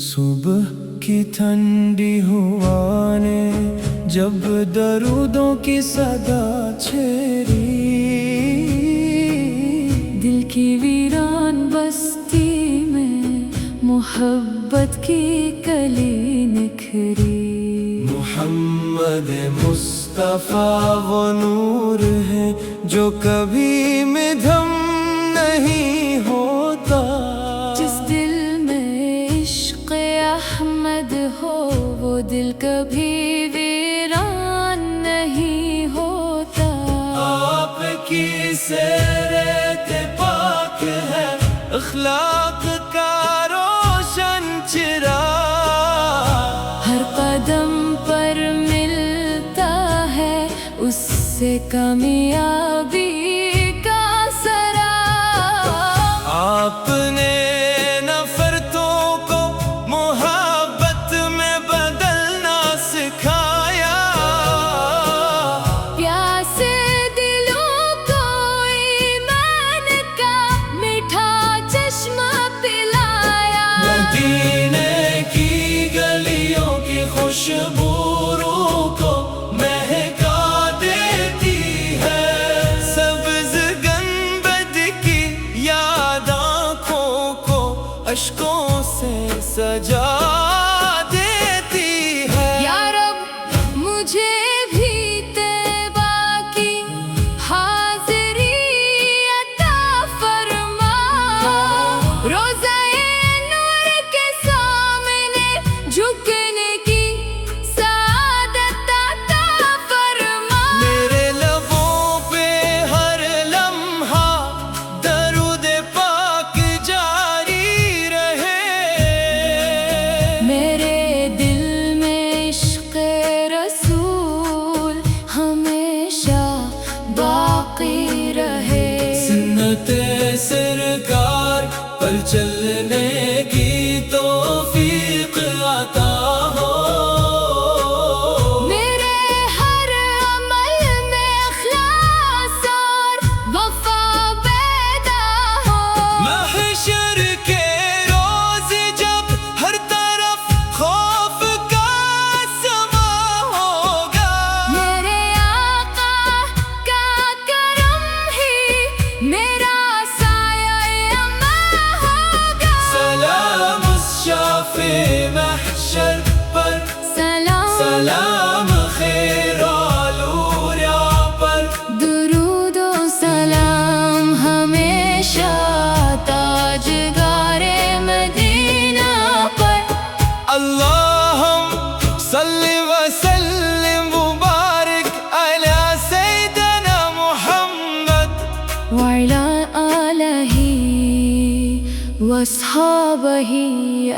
صبح کی ٹھنڈی ہوا نے جب درودوں کی صدا چھیڑی، دل کی ویران بستی میں محبت کی کلی نکھری۔ محمد مصطفیٰ وہ نور ہے جو کبھی مدھم نہیں ہوتا، جس دل میں عشق احمد ہو وہ دل کبھی ویران نہیں ہوتا۔ آپ کی سیرت پاک ہے اخلاق کا روشن چراغ، ہر قدم پر ملتا ہے اس سے کامیابی کا سراغ۔ آپ نے نفرتوں کو محبت میں بدلنا سکھایا، پیاسے دلوں کو ایمان کا میٹھا چشمہ پلایا۔ مدینے کی گلیوں کی خوشبو روح کو مہکا دیتی ہے، سبز گنبد کی یاد آنکھوں کو اشکوں سے سجا دیتی ہے۔ یا رب مجھے بھی طیبہ کی حاضری عطا فرما، روزہ نور کے سامنے جھکنے کی سعادت عطا فرما۔ میرے لبوں پہ ہر لمحہ درود پاک جاری رہے، میرے دل میں عشق رسول ہمیشہ باقی رہے۔ سنت سرکار پر چلنے کی توفیق عطا ہو، میرے ہر عمل میں اخلاص اور وفا پیدا ہو۔ محشر کے روز جب ہر طرف خوف کا سما ہوگا، میرے آقا کا کرم ہی میرا سایہ اماں ہوگا۔ سلام اس شافع محشر پر، سلام سلام خیر آلوریا پر، درود و سلام ہمیشہ تاجگار مدینہ پر۔ اللہم صلی وسلم مبارک علی سیدنا محمد وعلی آلہ واصحابہ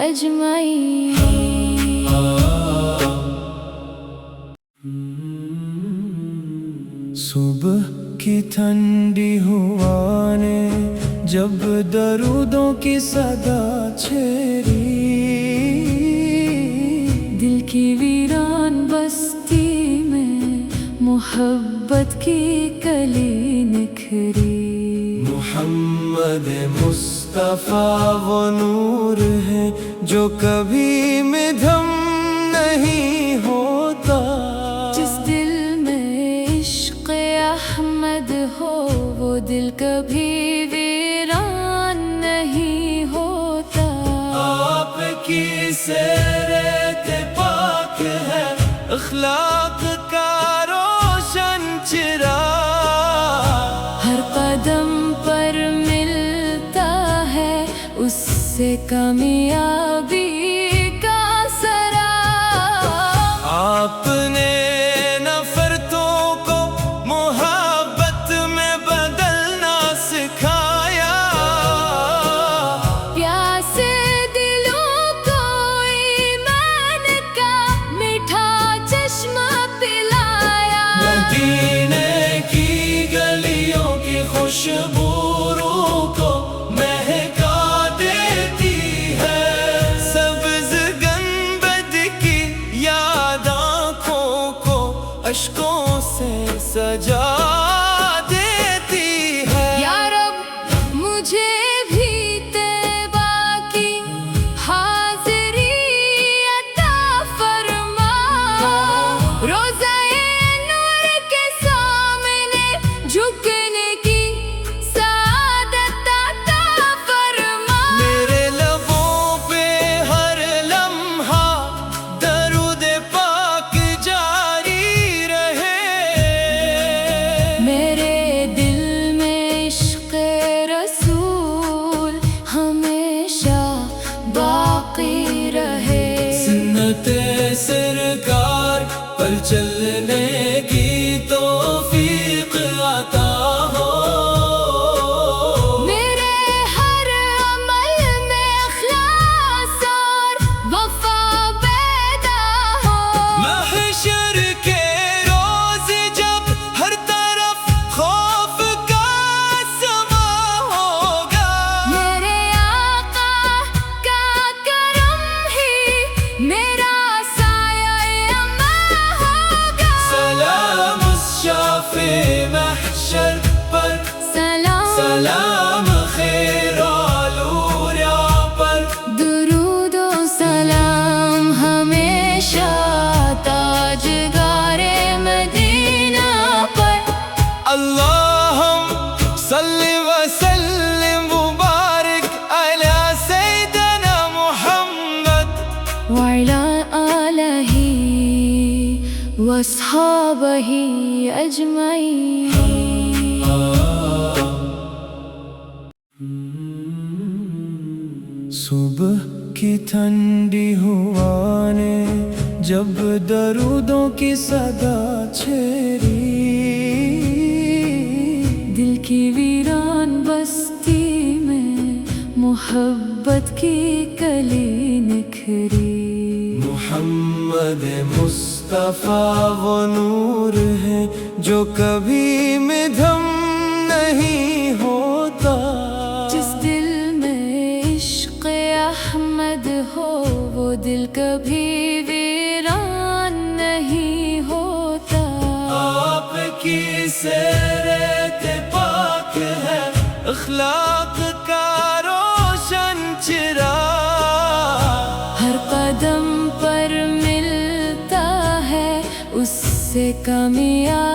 اجمعین۔ صبح کی ٹھنڈی ہوا نے جب درودوں کی صدا چھیڑی، دل کی ویران بستی میں محبت کی کلی نکھری۔ محمد مصطفیٰ وہ نور ہے جو کبھی مدھم نہیں ہوتا، جس دل میں عشق احمد ہو وہ دل کبھی ویران نہیں ہوتا۔ آپ کی سیرت پاک ہے اخلاق کا روشن چراغ، ہر قدم پر ملتا ہے اس سے کامیابی کا سراغ۔ آپ نے نفرتوں کو محبت میں بدلنا سکھایا، پیاسے دلوں کو ایمان کا میٹھا چشمہ پلایا۔ مدینے کی گلیوں کی خوشبو روح کو مہکا دیتی ہے، چلنے کی توفیق عطا ہو، میرے ہر عمل میں اخلاص اور وفا پیدا ہو، محشر کے روز جب ہر طرف خوف کا سما ہوگا، میرے آقا کا کرم ہی میرا سایہ اما ہوگا، سلام اس شافع محشر پر، سلام سلام خیر آلوریا پر، درود و سلام ہمیشہ تاجدار مدینہ پر، اللہم صلی وسلم مبارک علی سیدنا محمد وعلی آلہ واصحابہ اجمعین۔ صبح کی ٹھنڈی ہوا نے جب درودوں کی صدا چھیڑی، دل کی ویران بستی میں محبت کی کلی نکھری، محمد مصطفیٰ وہ نور ہے جو کبھی مدھم نہیں ہوتا، جس دل میں عشق احمد ہو وہ دل کبھی ویران نہیں ہوتا، آپ کی سیرت پاک ہے اخلاق کا روشن چراغ، ہر قدم پر ملتا ہے اس سے کامیاب